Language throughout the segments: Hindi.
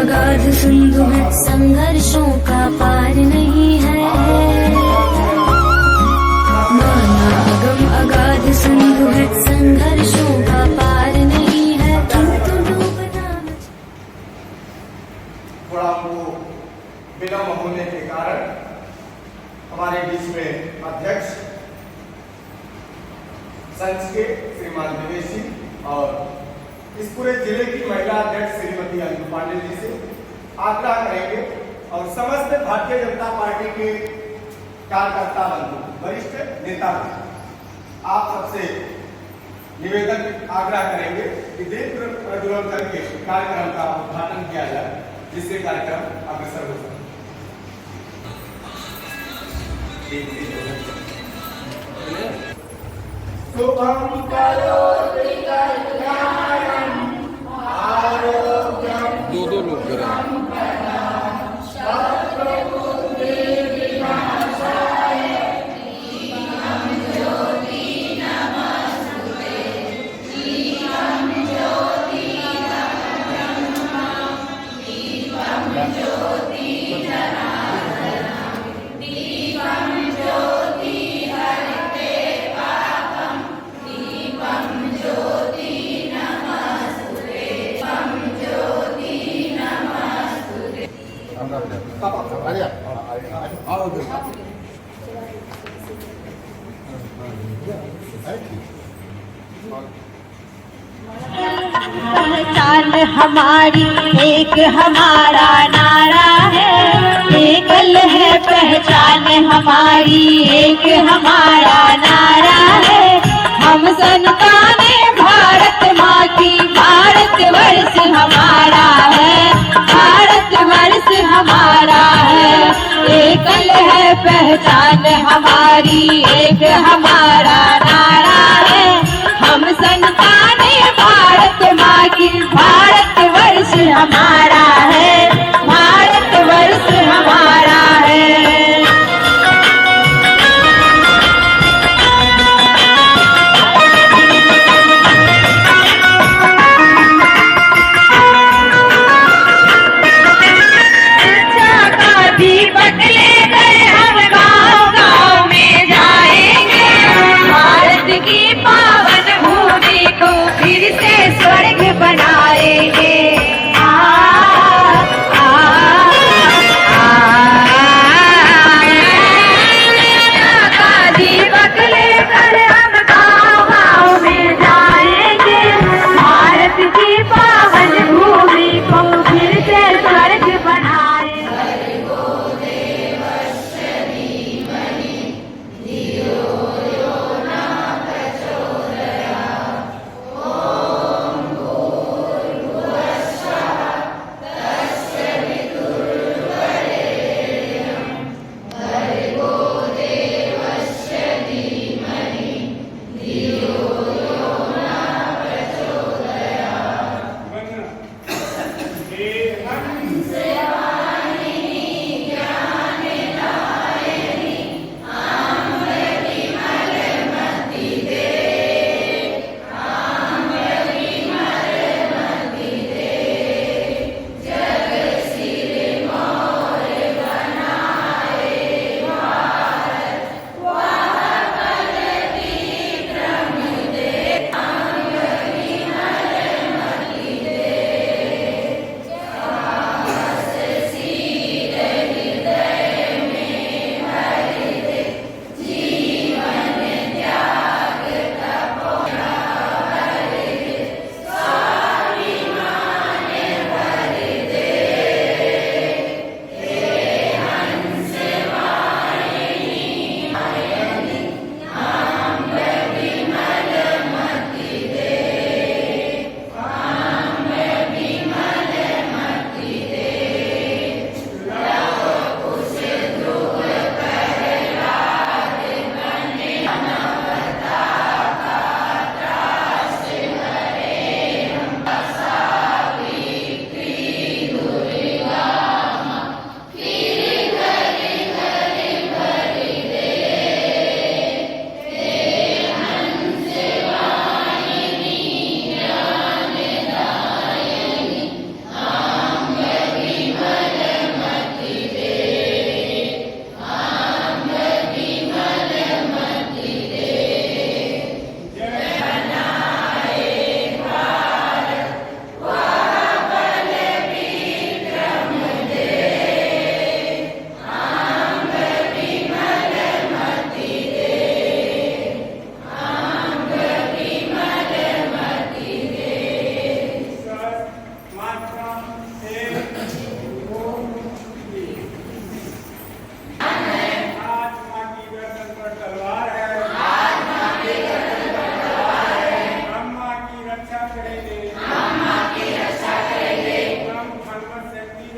अगाध सिंधु है, संघर्षों का पार नहीं है। नाना अगम अगाध सिंधु है, संघर्षों का पार नहीं है, किंतु डूबना थोड़ा वो विलम्ब होने के कारण हमारे बीच में अध्यक्ष संघ के श्रीमान दिनेश जी और इस पूरे जिले की महिला अध्यक्ष श्रीमती अंजू पांडे जी से आग्रह करेंगे और समस्त भारतीय जनता पार्टी के कार्यकर्ता बंधु वरिष्ठ नेता आप सबसे निवेदन आग्रह करेंगे कि दीप प्रज्वलन करके कार्यक्रम का उद्घाटन किया जाए, जिससे कार्यक्रम अग्रसर हो सके। शुभम करोति कल्याणं आरोग्यं दो लोग पहचान हमारी एक हमारा नारा है, एकल है पहचान हमारी एक हमारा नारा है। हम संताने भारत माँ की, भारत वर्ष हमारा है, भारत वर्ष हमारा है। एकल है पहचान हमारी एक हमारा नारा है। हम संताने भारत माँ की, भारत वर्ष हमारा है, भारत वर्ष हमारा है। शिक्षा का दीपक लेकर हम गाँव-गाँव में जाएंगे, भारत की पावन भूमि को फिर से स्वर्ग बनाएंगे।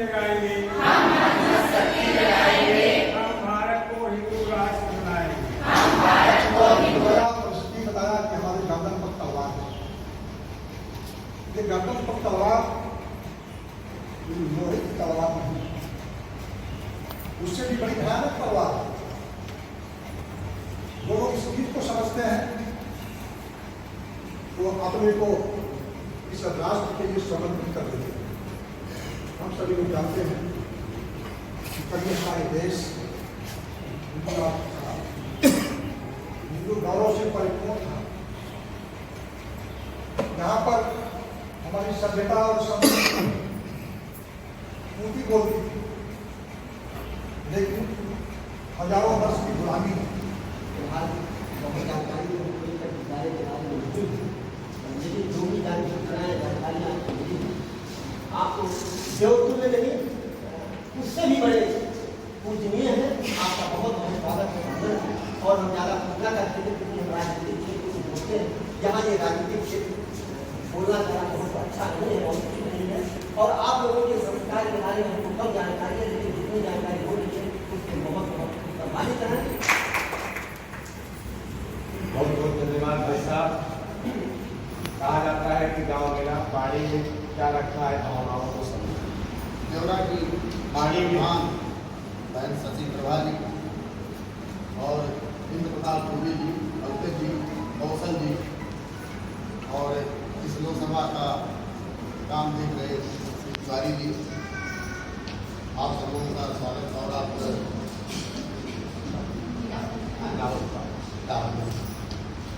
जगाएंगे, हम भारत को हिंदू राष्ट्र बनाएंगे। परिस्थिति बताया कि हमारे गर्दन पर तलवार है। ये गर्दन पर तलवार लोहे की तलवार नहीं, उससे भी बड़ी भयानक तलवार है। जो लोग इस गीत को समझते हैं वो अपने को इस राष्ट्र के लिए समर्पित कर देते हैं। हम सभी लोग जानते हैं कि कभी हमारे देश हिंदू गौरव से परिपूर्ण था, यहाँ पर हमारी सभ्यता और संस्कृति ऊँची बोलती थी, लेकिन हजारों वर्ष की गुलामी आपको देवतुल्य नहीं उससे भी बड़े पूजनीय है। आपका बहुत बहुत स्वागत है और हम ज़्यादा पूजा करते हैं क्योंकि हम राजनीतिक क्षेत्र से बोलते हैं। यहाँ ये राजनीतिक क्षेत्र बोलना ज़रा बहुत अच्छा नहीं है, बहुत ठीक नहीं है। और आप लोगों के संस्कार के बारे में हमको कम जानकारी है, लेकिन जितनी जानकारी हो रही है उससे बहुत बहुत सम्मानित है। बहुत बहुत धन्यवाद भाई साहब। कहा जाता है कि गांव मेरा पानी में क्या रखा है भावनाओं को समझ देवरा की पानी में बहन सची प्रभा जी और इंद्र प्रताप पूरी जी, अवते जी, कौशल जी और इस लोकसभा का काम देख रहे तिवारी जी, आप सब लोगों का स्वागत और आप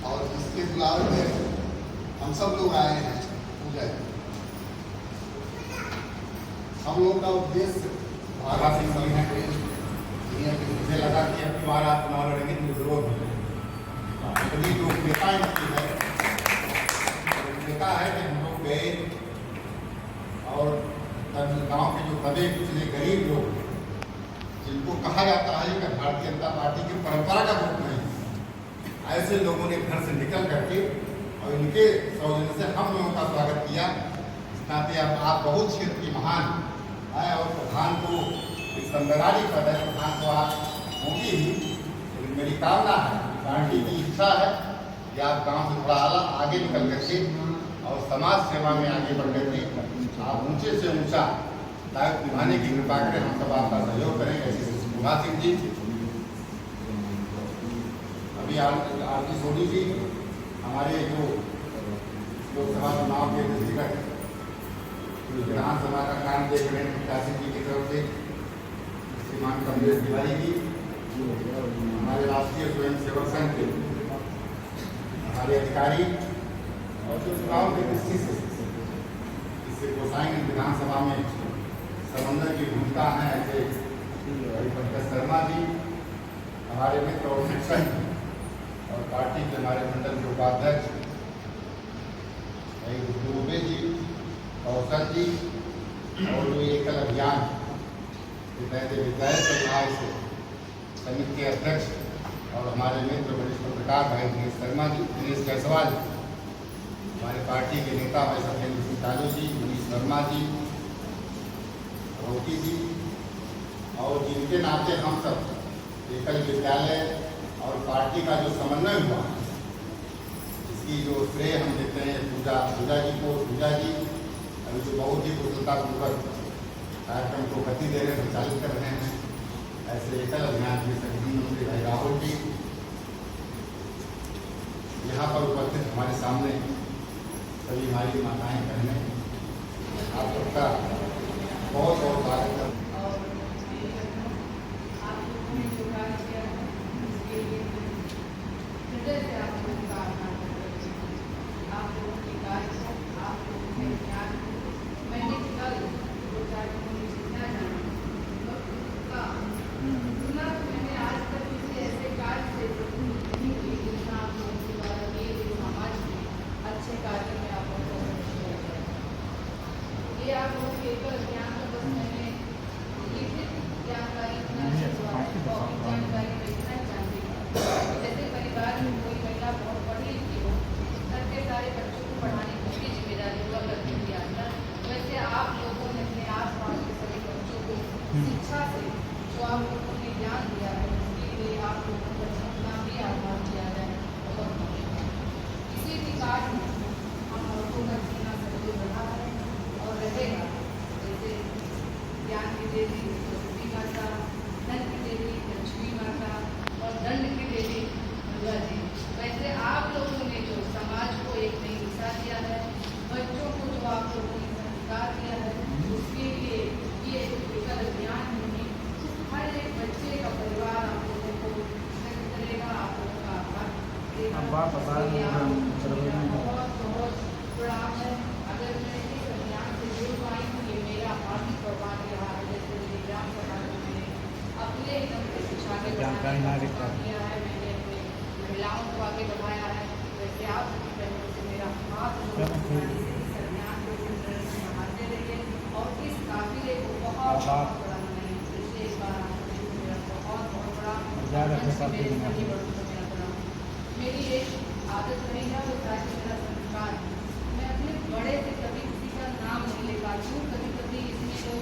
और इसके बुलावे में हम सब लोग आए हैं पूजा। हम लोगों का उद्देश्य भारत सिंह जी हैं। मुझे लगा कि अब बार आप चुनाव लड़ेंगे तो जरूर यदि जो नेता इनकी है नेता है कि हम लोग गए और गाँव के जो दबे पिछले गरीब लोग जिनको कहा जाता है कि भारतीय जनता पार्टी की परंपरा का रूप नहीं, ऐसे लोगों ने घर से निकल करके और इनके सौजन्य से हम लोगों का स्वागत किया। इस नाते आप बहुत क्षेत्र की महान है और प्रधान को एक संदरारी पद है, प्रधान को आप होंगी ही, लेकिन मेरी कामना है, पार्टी की इच्छा है कि आप गांव से थोड़ा आगे निकल करके और समाज सेवा में आगे बढ़ करके आप ऊंचे से ऊंचा दायित्व निभाने की कृपा करें। हम सब आपका सहयोग करेंगे। ऐसे सुभा सिंह जी, अभी आरती सोनी जी हमारे जो लोकसभा चुनाव के दृष्टिगत विधानसभा का काम देख रहे हैं, काशी जी की तरफ से श्रीमान कमलेश तिवारी जी, हमारे राष्ट्रीय स्वयंसेवक संघ के हमारे अधिकारी और जो चुनाव की दृष्टि से इससे गोसाई विधानसभा में समन्वय की भूमिका है, ऐसे पंकज शर्मा जी, हमारे मित्र और संघ और पार्टी के हमारे मंडल के उपाध्यक्ष दुबे जी, कौशल जी और जो एकल अभियान विधायक चुनाव से समिति के अध्यक्ष और हमारे मित्र वरिष्ठ पत्रकार भाई दिनेश शर्मा जी, दिनेश जायसवाल, हमारे पार्टी के नेता भाई सत्येंद्र सिंह कालू जी, मनीष वर्मा जी, रोटी जी और जिनके नाते हम सब एकल विद्यालय और पार्टी का जो समन्वय हुआ, इसकी जो श्रेय हम देते हैं पूजा जी को। पूजा जी अभी जो बहुत ही कुशलतापूर्वक कार्यक्रम को गति दे रहे संचालित कर रहे हैं। ऐसे एकल अभियान के संगठन मंत्री भाई राहुल जी, यहाँ पर उपस्थित हमारे सामने सभी हमारी माताएं बहनें, आप सबका बहुत बहुत स्वागत है। शिक्षा से जो आप लोगों ने ज्ञान दिया है उसके लिए आप लोगों को अपना भी आभार किया जाए। बहुत किसी भी कार्य में हम औरतों का सीना सबसे बढ़ा है और रहेगा। जैसे ज्ञान की देवी सरस्वती माता, धन की देवी लक्ष्मी माता और दंड की देवी दुर्गा जी, वैसे आप लोगों ने जो समाज को एक नई दिशा दिया है, बच्चों को जो आप लोगों ने संस्कार दिया है, उसके लिए ये एकल अभियान नहीं, हर एक बच्चे का परिवार आप लोगों को व्यक्त करेगा, आप लोगों का आभार देगा। बहुत बहुत प्रणाम है। अगर मैं इस अभियान से जुड़ पाई हूँ, ये मेरा हाथी प्रवाह रहा है। जैसे मेरी ग्राम सभा में मैंने अपने एकदम से शिक्षा के किया है, मैंने अपने महिलाओं को आगे बढ़ाया है, वैसे आप सभी बहनों से मेरा हाथ इस अभियान को संभालते रहिए और इस काफिले को बहुत बड़ा बनाइए। इसलिए इस बार आप सभी को मेरा बहुत बहुत बड़ा मेरी एक आदत रही है, वो था कि मेरा संस्कार मैं अपने बड़े से कभी किसी का नाम नहीं ले पाती हूँ। कभी कभी इसमें तो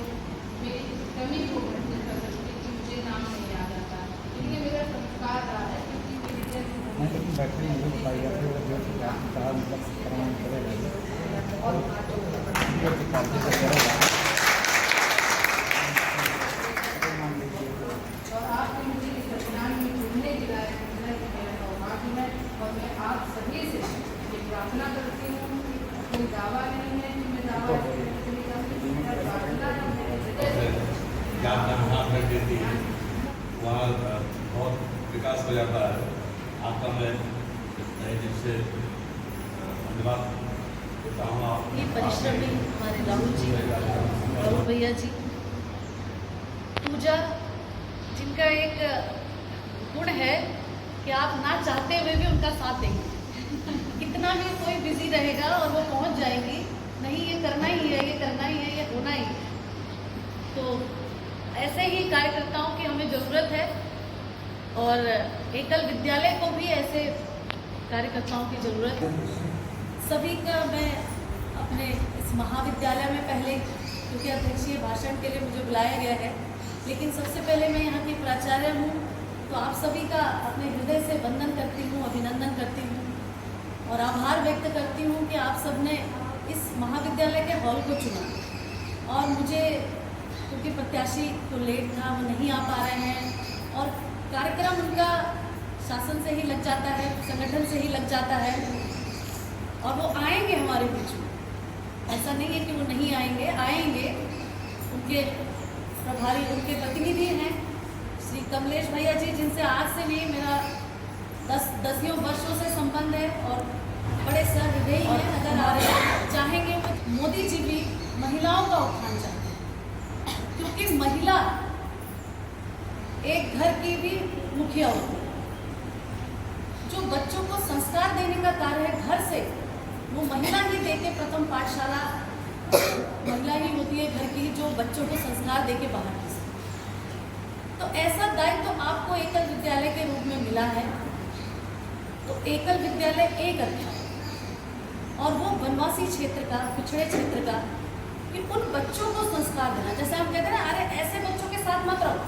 मेरी कमी को महसूस कर सकती कि मुझे नाम नहीं याद आता, लेकिन ये मेरा संस्कार रहा है क्योंकि मेरी और आपने मुझे इस अभियान में जुड़ने के लिए मेरा सौभाग्य है और मैं आप सभी से ये प्रार्थना करती हूँ कि कोई दावा नहीं है कि मैं दावा ज्ञान का हाथ रख देती है, वहाँ बहुत विकास हो जाता है। आपका मैं दिल से धन्यवाद देता हूँ। ये परिश्रमी हमारे राहुल जी, राहुल भैया जी, पूजा जिनका एक गुण है कि आप ना चाहते हुए भी उनका साथ देंगे। कितना भी कोई बिजी रहेगा और वो पहुंच जाएंगी, नहीं ये करना ही है, ये करना ही है, ये होना ही है। तो ऐसे ही कार्यकर्ताओं की हमें ज़रूरत है और एकल विद्यालय को भी ऐसे कार्यकर्ताओं की ज़रूरत है। सभी का मैं अपने इस महाविद्यालय में पहले, क्योंकि अध्यक्षीय भाषण के लिए मुझे बुलाया गया है, लेकिन सबसे पहले मैं यहाँ की प्राचार्य हूँ, तो आप सभी का अपने हृदय से वंदन करती हूँ, अभिनंदन करती हूँ और आभार व्यक्त करती हूँ कि आप सबने इस महाविद्यालय के हॉल को चुना। और मुझे क्योंकि प्रत्याशी तो लेट था, वो नहीं आ पा रहे हैं और कार्यक्रम उनका शासन से ही लग जाता है, संगठन से ही लग जाता है और वो आएंगे हमारे बीच में। ऐसा नहीं है कि वो नहीं आएंगे, आएंगे। उनके प्रभारी, उनके प्रतिनिधि हैं श्री कमलेश भैया जी, जिनसे आज से नहीं मेरा 10 वर्षों से संबंध है और बड़े सहृदयी हैं। अगर आप चाहेंगे तो मोदी जी भी महिलाओं का उत्थान चाहते हैं, क्योंकि महिला एक घर की भी मुखिया होती है। जो बच्चों को संस्कार देने का कार्य है घर से, वो महिला ही देके प्रथम पाठशाला महिला ही होती है घर की, जो बच्चों को संस्कार देके बाहर की। तो ऐसा दायित्व तो आपको एकल विद्यालय के रूप में मिला है। तो एकल विद्यालय एक अध्याय और वो वनवासी क्षेत्र का, पिछड़े क्षेत्र का, कि उन बच्चों को संस्कार देना। जैसे हम कहते हैं ना, अरे ऐसे बच्चों के साथ मत रहो,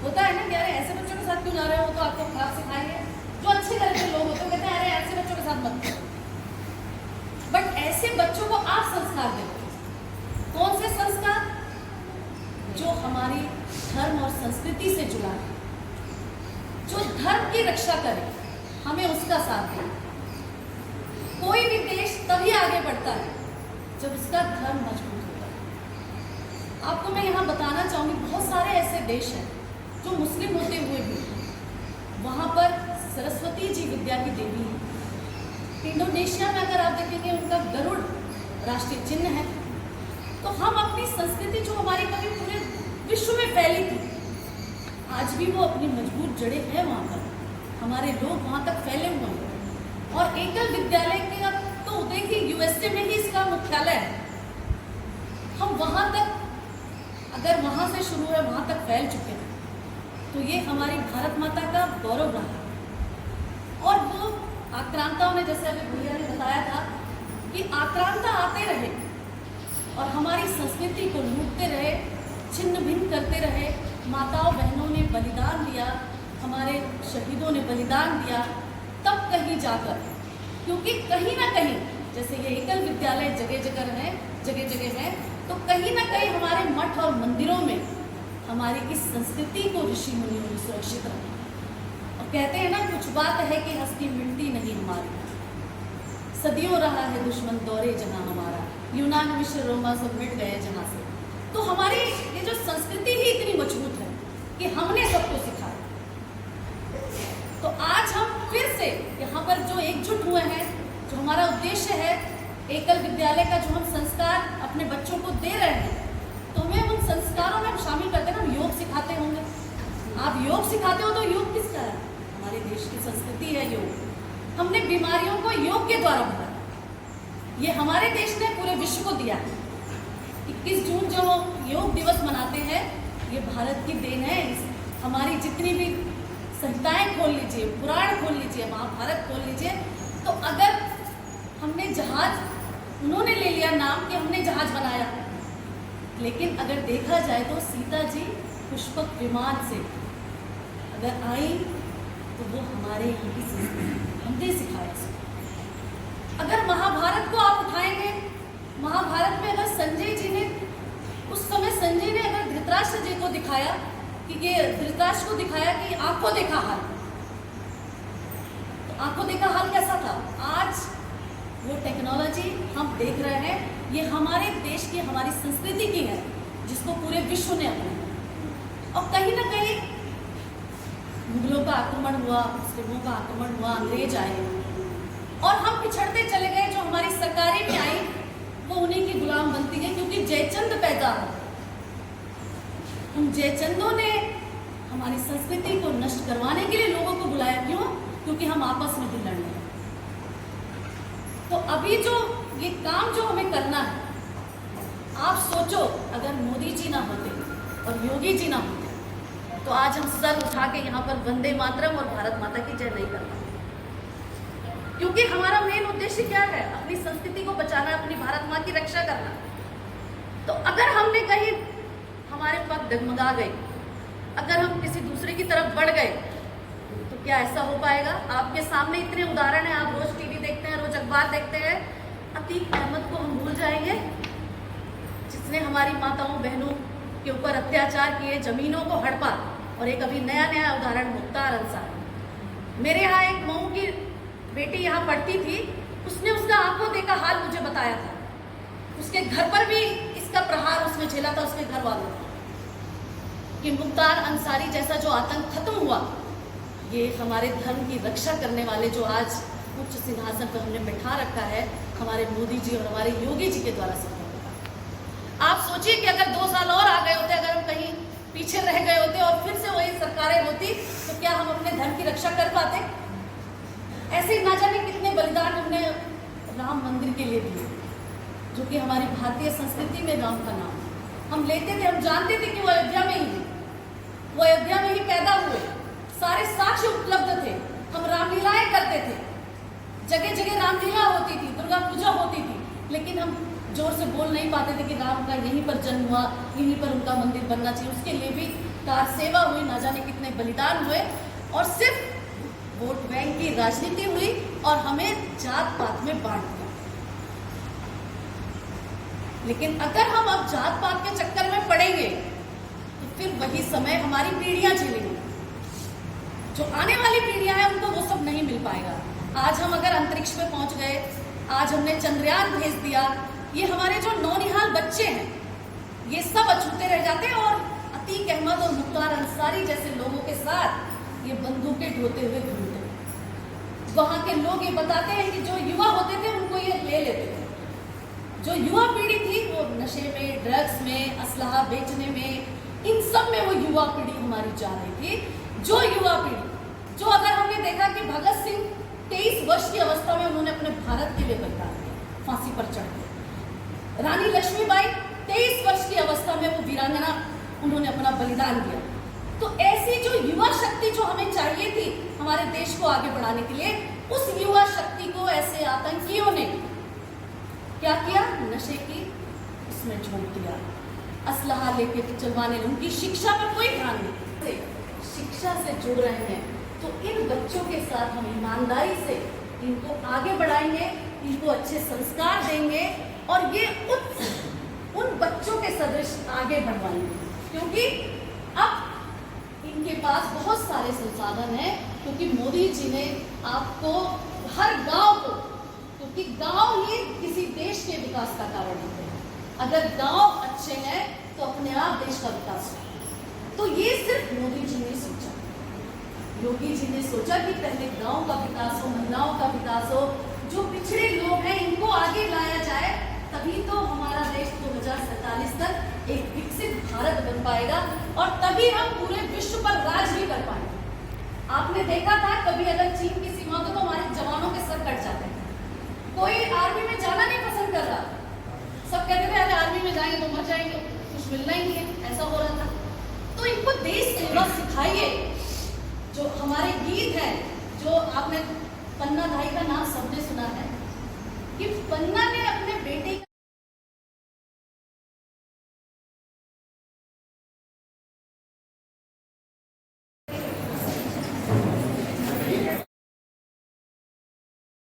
होता है ना कि अरे ऐसे बच्चों के साथ क्यों ना रहे हो, तो आपको खराब सिखाएंगे। जो अच्छे घर के लोग होते हैं कहते हैं अरे ऐसे बच्चों के साथ मत करो, बट ऐसे बच्चों को आप संस्कार देते। कौन से संस्कार? जो हमारी धर्म और संस्कृति से जुड़ा है, जो धर्म की रक्षा करे, हमें उसका साथ दें। कोई भी देश तभी आगे बढ़ता है जब उसका धर्म मजबूत होता है। आपको मैं यहाँ बताना चाहूँगी, बहुत सारे ऐसे देश हैं जो मुस्लिम होते हुए भी वहाँ पर सरस्वती जी विद्या की देवी है। इंडोनेशिया में अगर आप देखेंगे, उनका गरुड़ राष्ट्रीय चिन्ह है। तो हम अपनी संस्कृति जो हमारी कभी पूरे विश्व में फैली थी, आज भी वो अपनी मजबूत जड़ें हैं वहाँ पर, हमारे लोग वहाँ तक फैले हुए हैं। और एकल विद्यालय के अब तो देखिए यूएसए में ही इसका मुख्यालय है। हम वहाँ तक, अगर वहाँ से शुरू है, वहाँ तक फैल चुके हैं, तो ये हमारी भारत माता का गौरव रहा। और वो आक्रांताओं ने, जैसे अभी भैया ने बताया था, कि आक्रांता आते रहे और हमारी संस्कृति को लूटते रहे, छिन्न भिन्न कर माताओं बहनों ने बलिदान दिया, हमारे शहीदों ने बलिदान दिया, तब कहीं जाकर, क्योंकि कहीं ना कहीं जैसे ये एकल विद्यालय जगह जगह है, तो कहीं ना कहीं हमारे मठ और मंदिरों में हमारी इस संस्कृति को ऋषि मुनियों ने सुरक्षित रखा। और कहते हैं ना, कुछ बात है कि हस्ती मिटती नहीं हमारी, सदियों रहा है दुश्मन दौरे जहां हमारा, यूनान मिस्र रोमा सब मिट गए जहां से। तो हमारी ये जो संस्कृति ही इतनी मजबूत है कि हमने सबको सिखाया। तो आज हम फिर से यहाँ पर जो एकजुट हुए हैं, जो हमारा उद्देश्य है एकल विद्यालय का, जो हम संस्कार अपने बच्चों को दे रहे हैं, तो हमें उन संस्कारों में हम शामिल करते हैं। हम योग सिखाते होंगे, आप योग सिखाते हो तो योग किसका है? हमारे देश की संस्कृति है योग। हमने बीमारियों को योग के द्वारा भरा, ये हमारे देश ने पूरे विश्व को दिया है। 21 जून जो योग दिवस मनाते हैं, ये भारत की देन है। हमारी जितनी भी संहिताएं खोल लीजिए, पुराण खोल लीजिए, महाभारत खोल लीजिए, तो अगर हमने जहाज, उन्होंने ले लिया नाम कि हमने जहाज बनाया, लेकिन अगर देखा जाए तो सीता जी पुष्पक विमान से अगर आई तो वो हमारे यहाँ की संस्कृति, हमने सिखाया इसको। अगर महाभारत को आप उठाएंगे, महाभारत में अगर संजय जी ने, उस समय संजय ने अगर धृतराष्ट्र जी को दिखाया कि ये धृतराष्ट्र को दिखाया कि आंखों देखा हाल, तो आंखों देखा हाल कैसा था? आज वो टेक्नोलॉजी हम देख रहे हैं, ये हमारे देश की, हमारी संस्कृति की है, जिसको पूरे विश्व ने अपनाया। और कहीं ना कहीं मुगलों का आक्रमण हुआ, मुस्लिमों का आक्रमण हुआ, अंग्रेज आए और हम पिछड़ते चले गए। जो हमारी सरकारें भी आई वो उन्हीं की गुलाम बनती है, क्योंकि जयचंद पैदा हो, उन जयचंदों ने हमारी संस्कृति को नष्ट करवाने के लिए लोगों को बुलाया। क्यों? क्योंकि हम आपस में भी लड़ रहे हैं। तो अभी जो ये काम जो हमें करना है, आप सोचो अगर मोदी जी ना होते और योगी जी ना होते तो आज हम सर उठा के यहाँ पर वंदे मातरम और भारत माता की जय नहीं करते। क्योंकि हमारा मेन उद्देश्य क्या है? अपनी संस्कृति को बचाना, अपनी भारत माँ की रक्षा करना। तो अगर हमने कहीं हमारे पग डगमगा गए, अगर हम किसी दूसरे की तरफ बढ़ गए, तो क्या ऐसा हो पाएगा? आपके सामने इतने उदाहरण हैं, आप रोज टीवी देखते हैं, रोज अखबार देखते हैं। अतीक अहमद को हम भूल जाएंगे, जिसने हमारी माताओं बहनों के ऊपर अत्याचार किए, जमीनों को हड़पा। और एक अभी नया उदाहरण मुख्तार अंसारी। मेरे यहाँ एक मऊ की बेटी यहाँ पढ़ती थी, उसने उसका आंखों देखा हाल मुझे बताया था। उसके घर पर भी इसका प्रहार उसने झेला था, उसके घर वालों कि मुख्तार अंसारी जैसा जो आतंक खत्म हुआ, ये हमारे धर्म की रक्षा करने वाले जो आज उच्च सिंहासन पर हमने बैठा रखा है, हमारे मोदी जी और हमारे योगी जी के द्वारा संभव होगा। आप सोचिए कि अगर 2 साल और आ गए होते, अगर हम कहीं पीछे रह गए होते और फिर से वही सरकारें होती, तो क्या हम अपने धर्म की रक्षा कर पाते? ऐसे ना जाने कितने बलिदान हमने राम मंदिर के लिए दिए, जो कि हमारी भारतीय संस्कृति में राम का नाम हम लेते थे। हम जानते थे कि वो अयोध्या में ही है, वो अयोध्या में ही पैदा हुए, सारे साक्ष्य उपलब्ध थे। हम रामलीलाएं करते थे, जगह जगह रामलीला होती थी, दुर्गा पूजा होती थी, लेकिन हम जोर से बोल नहीं पाते थे कि राम का यहीं पर जन्म हुआ, यहीं पर उनका मंदिर बनना चाहिए। उसके लिए भी कार सेवा हुई, ना जाने कितने बलिदान हुए, और सिर्फ वोट बैंक की राजनीति हुई और हमें जात पात में बांट दिया। लेकिन अगर हम अब जात पात के चक्कर में पड़ेंगे तो फिर वही समय हमारी पीढ़ियां झेलेंगी। जो आने वाली पीढ़ियां हैं उनको वो सब नहीं मिल पाएगा। आज हम अगर अंतरिक्ष में पहुंच गए, आज हमने चंद्रयान भेज दिया, ये हमारे जो नौनिहाल बच्चे हैं ये सब अछूते रह जाते हैं। और अतीक अहमद और मुख्तार अंसारी जैसे लोगों के साथ ये बंदूकें ढोते हुए घूमते हैं। वहां के लोग ये बताते हैं कि जो युवा होते थे उनको ये ले लेते थे। जो युवा पीढ़ी थी वो नशे में, ड्रग्स में, असलहा बेचने में, इन सब में वो युवा पीढ़ी हमारी जा रही थी। जो युवा पीढ़ी, जो अगर हमने देखा कि भगत सिंह 23 वर्ष की अवस्था में उन्होंने अपने भारत के लिए बलिदान दिया, फांसी पर चढ़ गए। रानी लक्ष्मीबाई 23 वर्ष की अवस्था में वो वीरांगना, उन्होंने अपना बलिदान दिया। तो ऐसी जो युवा शक्ति जो हमें चाहिए थी हमारे देश को आगे बढ़ाने के लिए, उस युवा शक्ति को ऐसे आतंकियों ने क्या किया? नशे की उसमें झोंक दिया। असलहा लेके चलवाने में, उनकी शिक्षा पर कोई ध्यान नहीं, शिक्षा से जोड़ रहे हैं। तो इन बच्चों के साथ हम ईमानदारी से इनको आगे बढ़ाएंगे, इनको अच्छे संस्कार देंगे और ये उन बच्चों के सदृश आगे बढ़वाएंगे, क्योंकि अब इनके पास बहुत सारे संसाधन हैं, क्योंकि मोदी जी ने आपको हर गांव को, क्योंकि गांव ही किसी देश के विकास का कारण होते हैं, अगर गांव अच्छे हैं तो अपने आप देश का विकास होगा। तो ये सिर्फ मोदी जी ने सोचा, योगी जी ने सोचा कि पहले गांव का विकास हो, महिलाओं का विकास हो, जो पिछड़े लोग हैं इनको आगे लाया जाए, तभी तो हमारा देश 2047 तक एक विकसित भारत बन पाएगा और तभी हम पूरे विश्व पर राज भी कर पाएंगे। आपने देखा था कभी अगर चीन की सीमा तो हमारे जवानों के सर कट जाते हैं, कोई आर्मी में जाना नहीं पसंद कर रहा, सब कहते थे अरे आर्मी में जाएंगे तो मर जाएंगे, कुछ मिलना ही नहीं है, ऐसा हो रहा था। तो इनको देश सेवा सिखाइए। जो हमारे गीत हैं, जो आपने पन्ना भाई का नाम सबने सुना है, कि पन्ना ने